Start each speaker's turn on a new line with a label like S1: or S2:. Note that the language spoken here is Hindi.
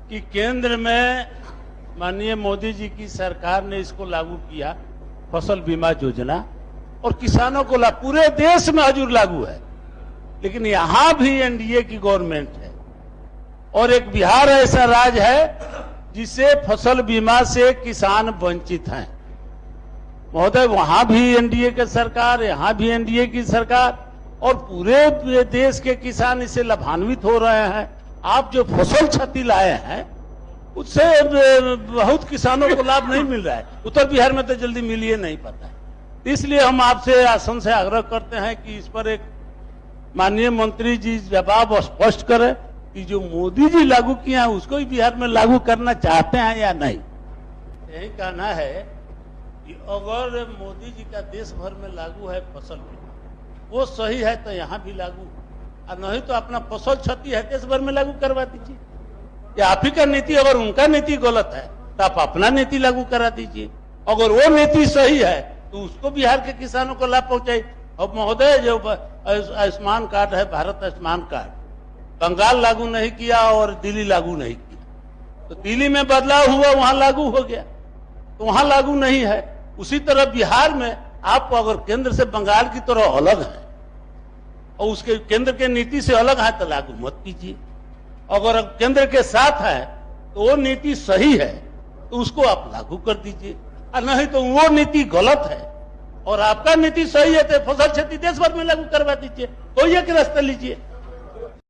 S1: कि केंद्र में माननीय मोदी जी की सरकार ने इसको लागू किया, फसल बीमा योजना, और किसानों को पूरे देश में हजूर लागू है। लेकिन यहां भी एनडीए की गवर्नमेंट है और एक बिहार ऐसा राज्य है जिसे फसल बीमा से किसान वंचित हैं। महोदय, वहां भी एनडीए की सरकार, यहां भी एनडीए की सरकार, और पूरे देश के किसान इससे लाभान्वित हो रहे हैं। आप जो फसल क्षति लाए हैं उससे बहुत किसानों को लाभ नहीं मिल रहा है। उत्तर बिहार में तो जल्दी मिल ही नहीं पाता है। इसलिए हम आपसे आसन से आग्रह करते हैं कि इस पर एक माननीय मंत्री जी जवाब स्पष्ट करें कि जो मोदी जी लागू किया है उसको ही बिहार में लागू करना चाहते हैं या नहीं। यही कहना है कि अगर मोदी जी का देश भर में लागू है फसल बीमा, वो सही है तो यहाँ भी लागू, और नहीं तो अपना फसल क्षति है देश भर में लागू करवा दीजिए। या आप ही का नीति, अगर उनका नीति गलत है तो आप अपना नीति लागू करा दीजिए। अगर वो नीति सही है तो उसको बिहार के किसानों को लाभ पहुंचाए। अब महोदय, जो आयुष्मान कार्ड है, भारत आयुष्मान कार्ड, बंगाल लागू नहीं किया और दिल्ली लागू नहीं किया, तो दिल्ली में बदलाव हुआ, वहां लागू हो गया, तो वहां लागू नहीं है। उसी तरह बिहार में आप अगर केंद्र से बंगाल की तरह अलग है और उसके केंद्र के नीति से अलग है तो लागू मत कीजिए। अगर केंद्र के साथ है तो वो नीति सही है तो उसको आप लागू कर दीजिए, और नहीं तो वो नीति गलत है और आपका नीति सही है तो फसल क्षति देश भर में लागू करवा दीजिए। कोई एक रास्ता लीजिए।